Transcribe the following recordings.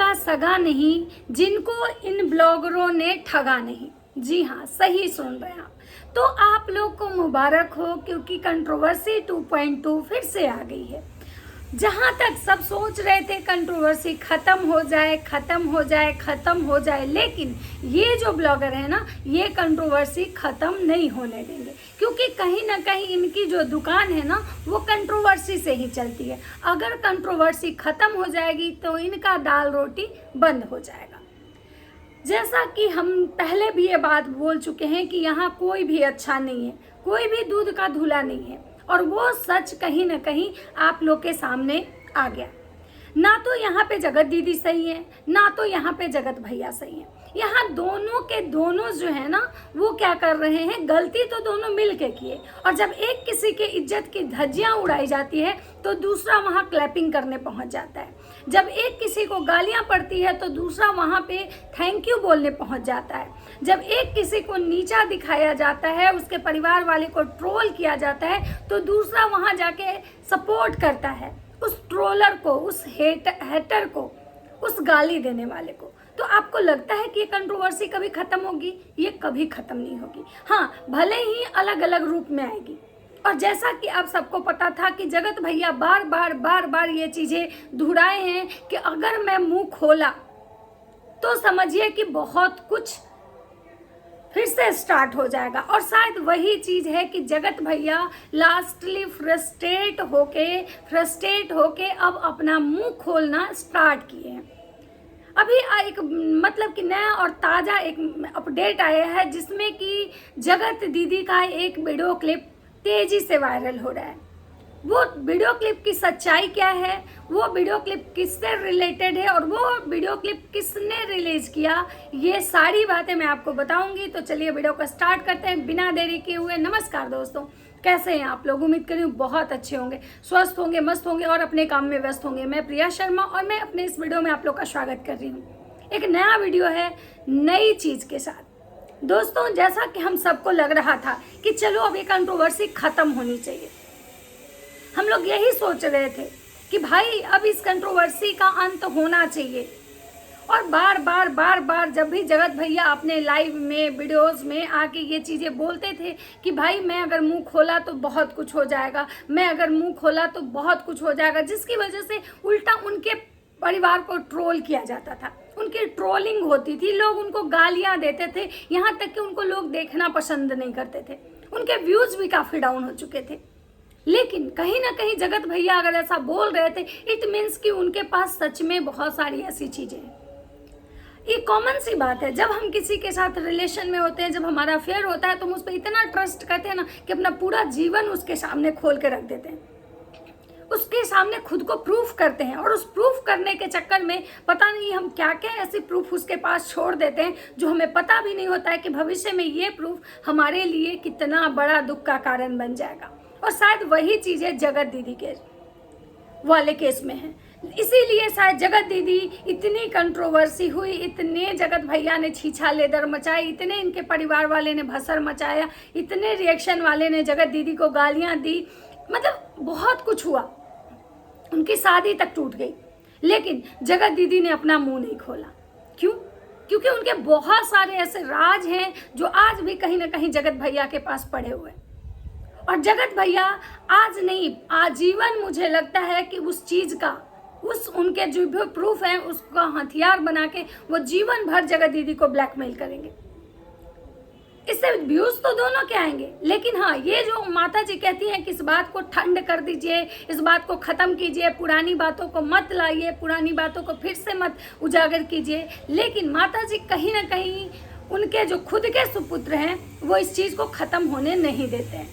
जिनका सगा नहीं, जिनको इन ब्लॉगरों ने ठगा नहीं। जी हाँ, सही सुन रहे हैं आप। तो आप लोग को मुबारक हो, क्योंकि कंट्रोवर्सी 2.2 फिर से आ गई है। जहाँ तक सब सोच रहे थे कंट्रोवर्सी ख़त्म हो जाए, ख़त्म हो जाए, ख़त्म हो जाए, लेकिन ये जो ब्लॉगर है ना, ये कंट्रोवर्सी ख़त्म नहीं होने देंगे, क्योंकि कहीं ना कहीं इनकी जो दुकान है ना, वो कंट्रोवर्सी से ही चलती है। अगर कंट्रोवर्सी ख़त्म हो जाएगी तो इनका दाल रोटी बंद हो जाएगा। जैसा कि हम पहले भी ये बात बोल चुके हैं कि यहाँ कोई भी अच्छा नहीं है, कोई भी दूध का धुला नहीं है, और वो सच कहीं ना कहीं आप लोग के सामने आ गया। ना तो यहाँ पे जगत दीदी सही है, ना तो यहाँ पे जगत भैया सही है। यहाँ दोनों के दोनों जो है ना, वो क्या कर रहे हैं, गलती तो दोनों मिल के किए, और जब एक किसी के इज्जत की धज्जियाँ उड़ाई जाती है तो दूसरा वहाँ क्लैपिंग करने पहुँच जाता है। जब एक किसी को गालियाँ पड़ती है तो दूसरा वहाँ पे थैंक यू बोलने पहुँच जाता है। जब एक किसी को नीचा दिखाया जाता है, उसके परिवार वाले को ट्रोल किया जाता है, तो दूसरा वहाँ जाके सपोर्ट करता है उस ट्रोलर को, उस हेटर को, उस गाली देने वाले को। तो आपको लगता है कि ये कंट्रोवर्सी कभी ख़त्म होगी? ये कभी ख़त्म नहीं होगी। हाँ, भले ही अलग अलग रूप में आएगी। और जैसा कि आप सबको पता था कि जगत भैया बार बार ये चीज़ें दोहराए हैं कि अगर मैं मुंह खोला तो समझिए कि बहुत कुछ फिर से स्टार्ट हो जाएगा। और शायद वही चीज़ है कि जगत भैया लास्टली फ्रस्ट्रेट होके अब अपना मुंह खोलना स्टार्ट किए हैं। अभी एक मतलब कि नया और ताज़ा एक अपडेट आया है, जिसमें कि जगत दीदी का एक वीडियो क्लिप तेज़ी से वायरल हो रहा है। वो वीडियो क्लिप की सच्चाई क्या है, वो वीडियो क्लिप किससे रिलेटेड है, और वो वीडियो क्लिप किसने रिलीज किया, ये सारी बातें मैं आपको बताऊंगी। तो चलिए वीडियो को स्टार्ट करते हैं बिना देरी किए हुए। नमस्कार दोस्तों, कैसे हैं आप लोग? उम्मीद कर रही हूँ बहुत अच्छे होंगे, स्वस्थ होंगे, मस्त होंगे और अपने काम में व्यस्त होंगे। मैं प्रिया शर्मा और मैं अपने इस वीडियो में आप लोग का स्वागत कर रही हूँ। एक नया वीडियो है नई चीज़ के साथ। दोस्तों, जैसा कि हम सबको लग रहा था कि चलो अब ये कंट्रोवर्सी ख़त्म होनी चाहिए, हम लोग यही सोच रहे थे कि भाई अब इस कंट्रोवर्सी का अंत होना चाहिए। और बार जब भी जगत भैया अपने लाइव में, वीडियोस में आके ये चीज़ें बोलते थे कि भाई मैं अगर मुंह खोला तो बहुत कुछ हो जाएगा, मैं अगर मुंह खोला तो बहुत कुछ हो जाएगा, जिसकी वजह से उल्टा उनके परिवार को ट्रोल किया जाता था, उनकी ट्रोलिंग होती थी, लोग उनको गालियां देते थे, यहाँ तक कि उनको लोग देखना पसंद नहीं करते थे, उनके व्यूज़ भी काफ़ी डाउन हो चुके थे। लेकिन कहीं ना कहीं जगत भैया अगर ऐसा बोल रहे थे, इट मीन्स कि उनके पास सच में बहुत सारी ऐसी चीज़ें हैं। ये कॉमन सी बात है, जब हम किसी के साथ रिलेशन में होते हैं, जब हमारा अफेयर होता है, तो हम उस पर इतना ट्रस्ट करते हैं ना कि अपना पूरा जीवन उसके सामने खोल के रख देते हैं, उसके सामने खुद को प्रूफ करते हैं। और उस प्रूफ करने के चक्कर में पता नहीं हम क्या क्या ऐसे प्रूफ उसके पास छोड़ देते हैं, जो हमें पता भी नहीं होता है कि भविष्य में ये प्रूफ हमारे लिए कितना बड़ा दुख का कारण बन जाएगा। और शायद वही चीज़ें जगत दीदी के वाले केस में है। इसीलिए शायद जगत दीदी इतनी कंट्रोवर्सी हुई, इतने जगत भैया ने छीछा लेदर मचाई, इतने इनके परिवार वाले ने भसर मचाया, इतने रिएक्शन वाले ने जगत दीदी को गालियां दी, मतलब बहुत कुछ हुआ, उनकी शादी तक टूट गई। लेकिन जगत दीदी ने अपना मुंह नहीं खोला। क्यों? क्योंकि उनके बहुत सारे ऐसे राज हैं जो आज भी कहीं ना कहीं जगत भैया के पास पड़े हुए। और जगत भैया आज नहीं, आजीवन मुझे लगता है कि उस चीज़ का, उस उनके जो भी प्रूफ है उसका हथियार बना के वो जीवन भर जगत दीदी को ब्लैकमेल करेंगे। इससे व्यूज तो दोनों के आएंगे, लेकिन हाँ, ये जो माता जी कहती हैं कि इस बात को ठंड कर दीजिए, इस बात को ख़त्म कीजिए, पुरानी बातों को मत लाइए, पुरानी बातों को फिर से मत उजागर कीजिए, लेकिन माता जी कहीं ना कहीं उनके जो खुद के सुपुत्र हैं वो इस चीज़ को ख़त्म होने नहीं देते हैं।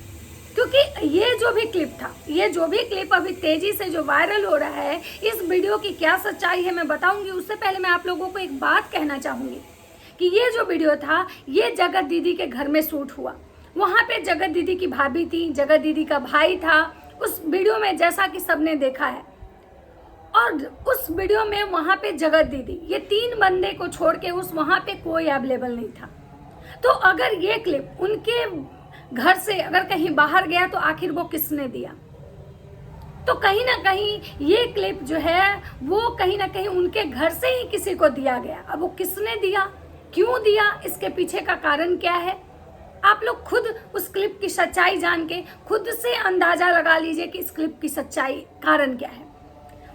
क्योंकि ये जो भी क्लिप था, ये जो भी क्लिप अभी तेज़ी से जो वायरल हो रहा है, इस वीडियो की क्या सच्चाई है मैं बताऊंगी। उससे पहले मैं आप लोगों को एक बात कहना चाहूँगी कि ये जो वीडियो था, ये जगत दीदी के घर में शूट हुआ। वहाँ पे जगत दीदी की भाभी थी, जगत दीदी का भाई था उस वीडियो में, जैसा कि सबने देखा है। और उस वीडियो में वहाँ पे जगत दीदी, ये 3 बंदे को छोड़ के उस वहाँ पे कोई अवेलेबल नहीं था। तो अगर ये क्लिप उनके घर से अगर कहीं बाहर गया तो आखिर वो किसने दिया? तो कहीं ना कहीं ये क्लिप जो है वो कहीं ना कहीं उनके घर से ही किसी को दिया गया। अब वो किसने दिया, क्यों दिया, इसके पीछे का कारण क्या है, आप लोग खुद उस क्लिप की सच्चाई जान के खुद से अंदाजा लगा लीजिए कि इस क्लिप की सच्चाई कारण क्या है।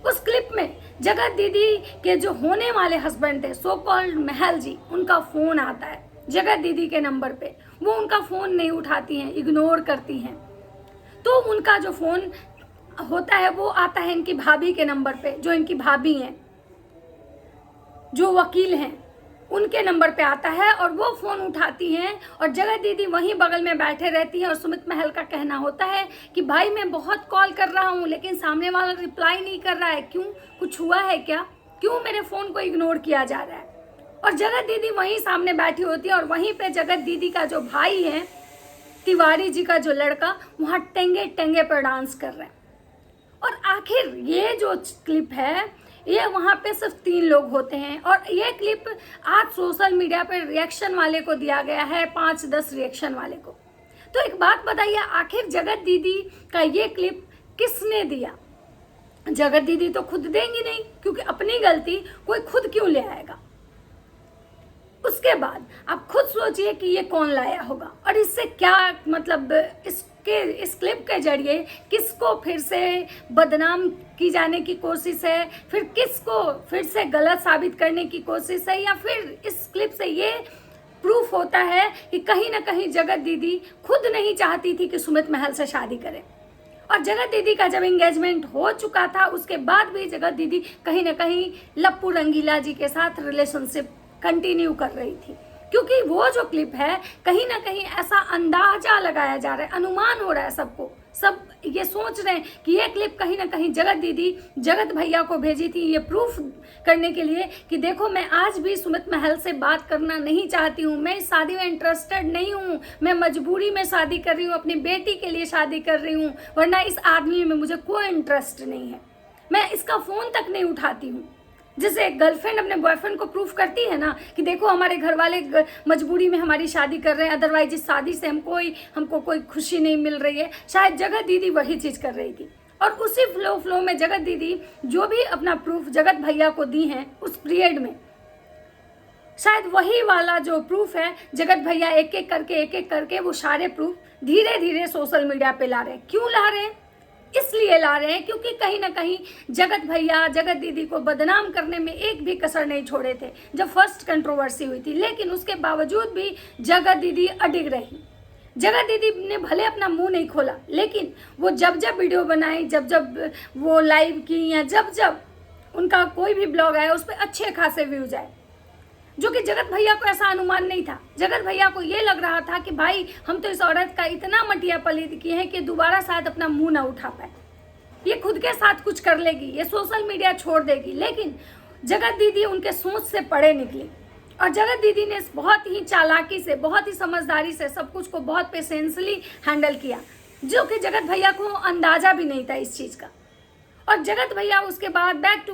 उस क्लिप में जगत दीदी के जो होने वाले हस्बैंड थे सो कॉल्ड महल जी, उनका फोन आता है जगत दीदी के नंबर पे। वो उनका फोन नहीं उठाती हैं, इग्नोर करती हैं। तो उनका जो फोन होता है वो आता है इनकी भाभी के नंबर पे, जो इनकी भाभी हैं, जो वकील हैं, उनके नंबर पे आता है और वो फोन उठाती हैं और जगत दीदी वहीं बगल में बैठे रहती हैं। और सुमित महल का कहना होता है कि भाई मैं बहुत कॉल कर रहा हूँ लेकिन सामने वाला रिप्लाई नहीं कर रहा है, क्यों, कुछ हुआ है क्या, क्यों मेरे फोन को इग्नोर किया जा रहा है। और जगत दीदी वहीं सामने बैठी होती है और वहीं पे जगत दीदी का जो भाई है, तिवारी जी का जो लड़का, वहाँ टेंगे टेंगे पर डांस कर रहे हैं। और आखिर ये जो क्लिप है ये वहाँ पे सिर्फ 3 लोग होते हैं और ये क्लिप आज सोशल मीडिया पे रिएक्शन वाले को दिया गया है, 5-10 रिएक्शन वाले को। तो एक बात बताइए, आखिर जगत दीदी का ये क्लिप किसने दिया? जगत दीदी तो खुद देंगी नहीं, क्योंकि अपनी गलती कोई खुद क्यों ले आएगा। उसके बाद आप खुद सोचिए कि ये कौन लाया होगा और इससे क्या मतलब, इस क्लिप के जरिए किसको फिर से बदनाम की जाने की कोशिश है, फिर किसको फिर से गलत साबित करने की कोशिश है, या फिर इस क्लिप से ये प्रूफ होता है कि कहीं ना कहीं जगत दीदी खुद नहीं चाहती थी कि सुमित महल से शादी करे। और जगत दीदी का जब एंगेजमेंट हो चुका था उसके बाद भी जगत दीदी कहीं ना कहीं लप्पू रंगीला जी के साथ रिलेशनशिप कंटिन्यू कर रही थी। क्योंकि वो जो क्लिप है कहीं ना कहीं ऐसा अंदाजा लगाया जा रहा है, अनुमान हो रहा है सबको, सब ये सोच रहे हैं कि ये क्लिप कहीं ना कहीं जगत दीदी जगत भैया को भेजी थी, ये प्रूफ करने के लिए कि देखो मैं आज भी सुमित महल से बात करना नहीं चाहती हूँ, मैं इस शादी में इंटरेस्टेड नहीं हूँ, मैं मजबूरी में शादी कर रही हूँ, अपनी बेटी के लिए शादी कर रही हूँ, वरना इस आदमी में मुझे कोई इंटरेस्ट नहीं है, मैं इसका फ़ोन तक नहीं उठाती हूँ। जैसे गर्लफ्रेंड अपने बॉयफ्रेंड को प्रूफ करती है ना कि देखो हमारे घर वाले मजबूरी में हमारी शादी कर रहे हैं, अदरवाइज इस शादी से हमको कोई खुशी नहीं मिल रही है। शायद जगत दीदी वही चीज़ कर रही थी और उसी फ्लो में जगत दीदी जो भी अपना प्रूफ जगत भैया को दी हैं उस पीरियड में, शायद वही वाला जो प्रूफ है जगत भैया एक एक करके वो सारे प्रूफ धीरे धीरे सोशल मीडिया पे ला रहे हैं। क्यों ला रहे हैं? इसलिए ला रहे हैं क्योंकि कहीं ना कहीं जगत भैया जगत दीदी को बदनाम करने में एक भी कसर नहीं छोड़े थे जब फर्स्ट कंट्रोवर्सी हुई थी, लेकिन उसके बावजूद भी जगत दीदी अडिग रही। जगत दीदी ने भले अपना मुंह नहीं खोला, लेकिन वो जब जब वीडियो बनाई, जब जब वो लाइव की, या जब जब उनका कोई भी ब्लॉग आया उस पर अच्छे खासे व्यूज आए, जो कि जगत भैया को ऐसा अनुमान नहीं था। जगत भैया को ये लग रहा था कि भाई हम तो इस औरत का इतना मटिया पलीद किए हैं कि दोबारा शायद अपना मुंह ना उठा पाए, ये खुद के साथ कुछ कर लेगी, ये सोशल मीडिया छोड़ देगी। लेकिन जगत दीदी उनके सोच से परे निकली और जगत दीदी ने बहुत ही चालाकी से, बहुत ही समझदारी से सब कुछ को बहुत पेशेंसली हैंडल किया, जो कि जगत भैया को अंदाजा भी नहीं था इस चीज़ का। और जगत भैया उसके बाद बैक टू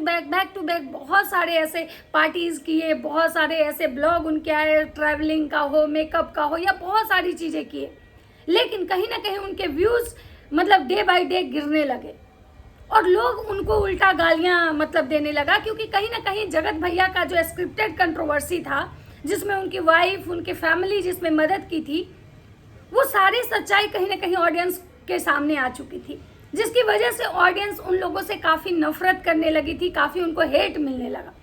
बैक बहुत सारे ऐसे पार्टीज़ किए, बहुत सारे ऐसे ब्लॉग उनके आए, ट्रैवलिंग का हो, मेकअप का हो, या बहुत सारी चीज़ें किए, लेकिन कहीं ना कहीं उनके व्यूज़ मतलब डे बाय डे गिरने लगे और लोग उनको उल्टा गालियां मतलब देने लगा। क्योंकि कहीं ना कहीं जगत भैया का जो स्क्रिप्टेड कंट्रोवर्सी था जिसमें उनकी वाइफ, उनकी फैमिली जिसमें मदद की थी, वो सारी सच्चाई कहीं ना कहीं ऑडियंस के सामने आ चुकी थी, जिसकी वजह से ऑडियंस उन लोगों से काफ़ी नफरत करने लगी थी, काफ़ी उनको हेट मिलने लगा।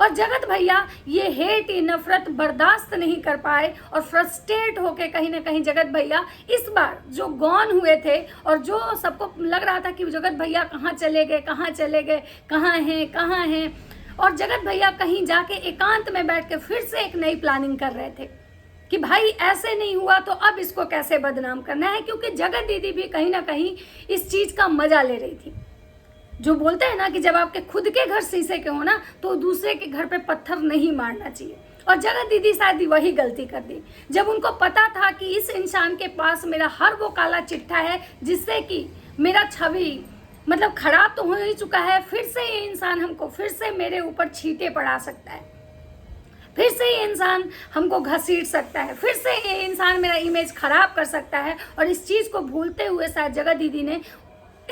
और जगत भैया ये हेट, ये नफरत बर्दाश्त नहीं कर पाए और फ्रस्ट्रेट होके कहीं ना कहीं जगत भैया इस बार जो गॉन हुए थे और जो सबको लग रहा था कि जगत भैया कहाँ चले गए, कहाँ हैं, और जगत भैया कहीं जाके एकांत में बैठ के फिर से एक नई प्लानिंग कर रहे थे कि भाई ऐसे नहीं हुआ तो अब इसको कैसे बदनाम करना है। क्योंकि जगत दीदी भी कहीं ना कहीं इस चीज़ का मजा ले रही थी। जो बोलते हैं ना कि जब आपके खुद के घर शीशे के हो ना तो दूसरे के घर पे पत्थर नहीं मारना चाहिए, और जगत दीदी शायद वही गलती कर दी जब उनको पता था कि इस इंसान के पास मेरा हर वो काला चिट्ठा है जिससे कि मेरा छवि मतलब खराब तो हो ही चुका है, फिर से ये इंसान हमको फिर से मेरे ऊपर छींटे पड़ा सकता है, फिर से ये इंसान हमको घसीट सकता है, फिर से ये इंसान मेरा इमेज खराब कर सकता है। और इस चीज़ को भूलते हुए शायद जगत दीदी ने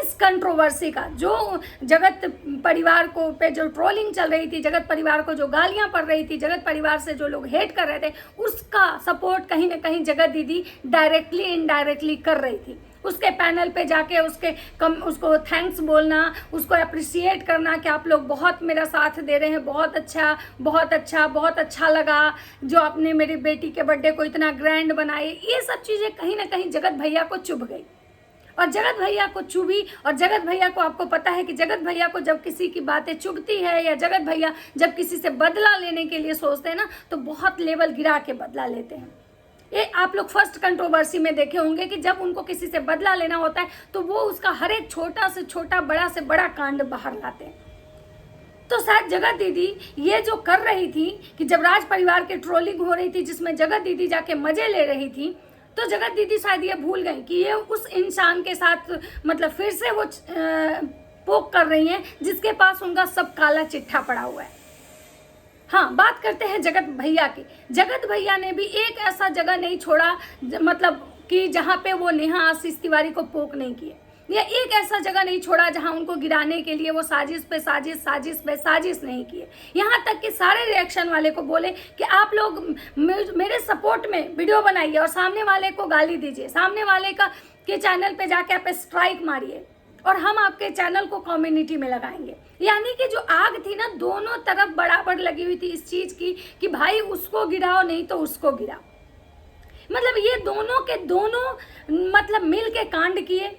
इस कंट्रोवर्सी का, जो जगत परिवार को पे जो ट्रोलिंग चल रही थी, जगत परिवार को जो गालियां पड़ रही थी, जगत परिवार से जो लोग हेट कर रहे थे, उसका सपोर्ट कहीं ना कहीं जगत दीदी डायरेक्टली इनडायरेक्टली कर रही थी। उसके पैनल पे जाके उसको थैंक्स बोलना, उसको अप्रिशिएट करना कि आप लोग बहुत मेरा साथ दे रहे हैं, बहुत अच्छा बहुत अच्छा बहुत अच्छा लगा जो आपने मेरी बेटी के बर्थडे को इतना ग्रैंड बनाए, ये सब चीज़ें कहीं ना कहीं जगत भैया को चुभ गई। और जगत भैया को चुभी, और जगत भैया को आपको पता है कि जगत भैया को जब किसी की बातें चुभती है, या जगत भैया जब किसी से बदला लेने के लिए सोचते हैं ना, तो बहुत लेवल गिरा के बदला लेते हैं। ये आप लोग फर्स्ट कंट्रोवर्सी में देखे होंगे कि जब उनको किसी से बदला लेना होता है तो वो उसका हर एक छोटा से छोटा, बड़ा से बड़ा कांड बाहर लाते हैं। तो शायद जगत दीदी ये जो कर रही थी कि जब राज परिवार की ट्रोलिंग हो रही थी जिसमें जगत दीदी जाके मजे ले रही थी, तो जगत दीदी शायद ये भूल गई कि ये उस इंसान के साथ मतलब फिर से वो पोक कर रही हैं जिसके पास उनका सब काला चिट्ठा पड़ा हुआ है। हाँ, बात करते हैं जगत भैया की। जगत भैया ने भी एक ऐसा जगह नहीं छोड़ा मतलब कि जहाँ पे वो नेहा आशीष तिवारी को पोक नहीं किए, या एक ऐसा जगह नहीं छोड़ा जहाँ उनको गिराने के लिए वो साजिश पे साजिश, साजिश पे साजिश नहीं किए। यहाँ तक कि सारे रिएक्शन वाले को बोले कि आप लोग मेरे सपोर्ट में वीडियो बनाइए और सामने वाले को गाली दीजिए, सामने वाले के चैनल पे जाके आप स्ट्राइक मारिए और हम आपके चैनल को कम्युनिटी में लगाएंगे। यानी कि जो आग थी ना, दोनों तरफ बराबर लगी हुई थी इस चीज़ की कि भाई उसको गिराओ नहीं तो उसको गिराओ। मतलब ये दोनों के दोनों मतलब मिल के कांड किए,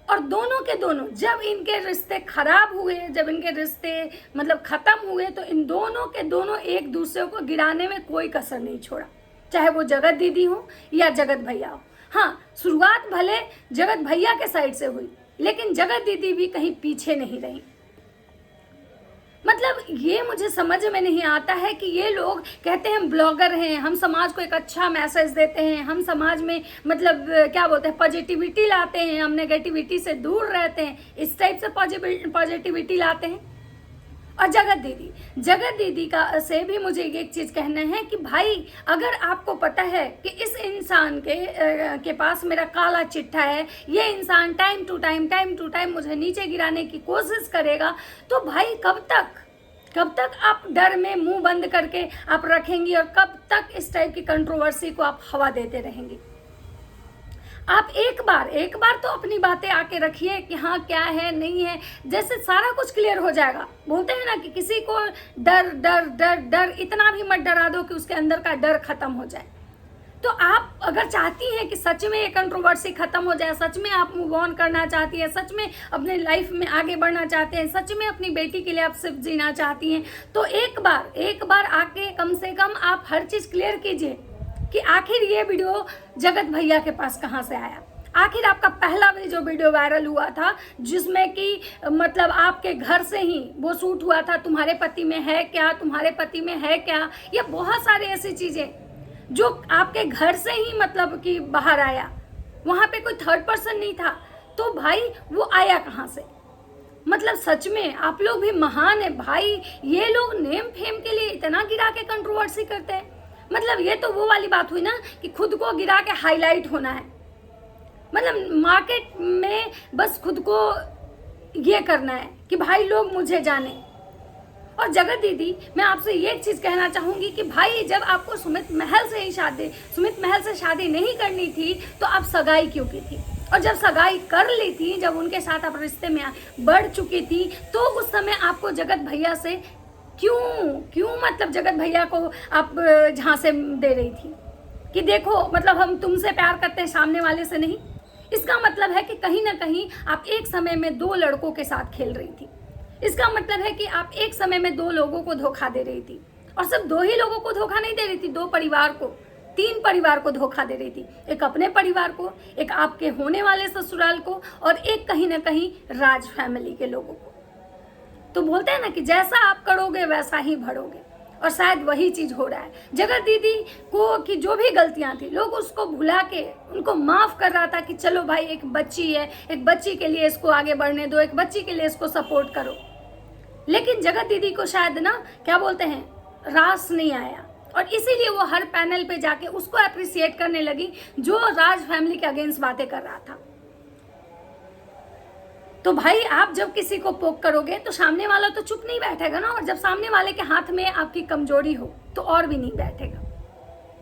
और दोनों के दोनों जब इनके रिश्ते खराब हुए, जब इनके रिश्ते मतलब ख़त्म हुए, तो इन दोनों के दोनों एक दूसरे को गिराने में कोई कसर नहीं छोड़ा, चाहे वो जगत दीदी हो या जगत भैया हो। हाँ, शुरुआत भले जगत भैया के साइड से हुई, लेकिन जगत दीदी भी कहीं पीछे नहीं रही। मतलब ये मुझे समझ में नहीं आता है कि ये लोग कहते हैं हम ब्लॉगर हैं, हम समाज को एक अच्छा मैसेज देते हैं, हम समाज में मतलब क्या बोलते हैं पॉजिटिविटी लाते हैं, हम नेगेटिविटी से दूर रहते हैं, इस टाइप से पॉजिटिविटी लाते हैं। और जगत दीदी का से भी मुझे एक चीज़ कहना है कि भाई अगर आपको पता है कि इस इंसान के पास मेरा काला चिट्ठा है, ये इंसान टाइम टू टाइम मुझे नीचे गिराने की कोशिश करेगा, तो भाई कब तक आप डर में मुंह बंद करके आप रखेंगी, और कब तक इस टाइप की कंट्रोवर्सी को आप हवा देते रहेंगी। आप एक बार तो अपनी बातें आके रखिए कि हाँ क्या है नहीं है, जैसे सारा कुछ क्लियर हो जाएगा। बोलते हैं ना कि किसी को डर डर डर डर इतना भी मत डरा दो कि उसके अंदर का डर खत्म हो जाए। तो आप अगर चाहती हैं कि सच में ये कंट्रोवर्सी खत्म हो जाए, सच में आप मूव ऑन करना चाहती है, सच में अपने लाइफ में आगे बढ़ना चाहते हैं, सच में अपनी बेटी के लिए आप सिर्फ जीना चाहती हैं, तो एक बार आके कम से कम आप हर चीज़ क्लियर कीजिए कि आखिर ये वीडियो जगत भैया के पास कहाँ से आया। आखिर आपका पहला भी जो वीडियो वायरल हुआ था जिसमें कि मतलब आपके घर से ही वो शूट हुआ था, तुम्हारे पति में है क्या, तुम्हारे पति में है क्या, ये बहुत सारी ऐसी चीज़ें जो आपके घर से ही मतलब कि बाहर आया, वहाँ पे कोई थर्ड पर्सन नहीं था, तो भाई वो आया कहाँ से। मतलब सच में आप लोग भी महान है भाई, ये लोग नेम फेम के लिए इतना गिरा के कंट्रोवर्सी करते हैं। मतलब ये तो वो वाली बात हुई ना कि खुद को गिरा के हाईलाइट होना है, मतलब मार्केट में बस खुद को ये करना है कि भाई लोग मुझे जाने। और जगत दीदी मैं आपसे ये चीज़ कहना चाहूँगी कि भाई जब आपको सुमित महल से शादी नहीं करनी थी तो आप सगाई क्यों की थी, और जब सगाई कर ली थी, जब उनके साथ आप रिश्ते में बढ़ चुकी थी, तो उस समय आपको जगत भैया से क्यों मतलब जगत भैया को आप झांसे दे रही थी कि देखो मतलब हम तुमसे प्यार करते हैं, सामने वाले से नहीं। इसका मतलब है कि कहीं ना कहीं आप एक समय में दो लड़कों के साथ खेल रही थी। इसका मतलब है कि आप एक समय में दो लोगों को धोखा दे रही थी, और सिर्फ दो ही लोगों को धोखा नहीं दे रही थी, 2 परिवार को, 3 परिवार को धोखा दे रही थी। एक अपने परिवार को, एक आपके होने वाले ससुराल को, और एक कहीं ना कहीं राज फैमिली के लोगों को। तो बोलते हैं ना कि जैसा आप करोगे वैसा ही भरोगे, और शायद वही चीज़ हो रहा है। जगत दीदी को कि जो भी गलतियां थी लोग उसको भुला के उनको माफ़ कर रहा था कि चलो भाई एक बच्ची है, एक बच्ची के लिए इसको आगे बढ़ने दो, एक बच्ची के लिए इसको सपोर्ट करो। लेकिन जगत दीदी को शायद ना क्या बोलते हैं रास नहीं आया, और इसीलिए वो हर पैनल पे जाके उसको अप्रिसिएट करने लगी जो राज फैमिली के अगेंस्ट बातें कर रहा था। तो भाई आप जब किसी को पोक करोगे तो सामने वाला तो चुप नहीं बैठेगा ना, और जब सामने वाले के हाथ में आपकी कमजोरी हो तो और भी नहीं बैठेगा।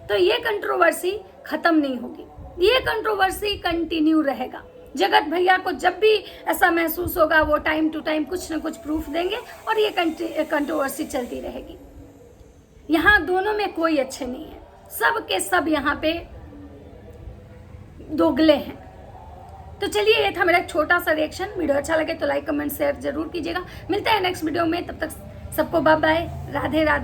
तो ये कंट्रोवर्सी खत्म नहीं होगी, ये कंट्रोवर्सी कंटिन्यू रहेगा। जगत भैया को जब भी ऐसा महसूस होगा वो टाइम टू टाइम कुछ ना कुछ प्रूफ देंगे और ये कंट्रोवर्सी चलती रहेगी। यहाँ दोनों में कोई अच्छे नहीं है, सब के सब यहाँ पे दोगले हैं। तो चलिए ये था मेरा एक छोटा सा रिएक्शन। वीडियो अच्छा लगे तो लाइक कमेंट शेयर जरूर कीजिएगा। मिलते हैं नेक्स्ट वीडियो में, तब तक सबको बाय बाय, राधे राधे।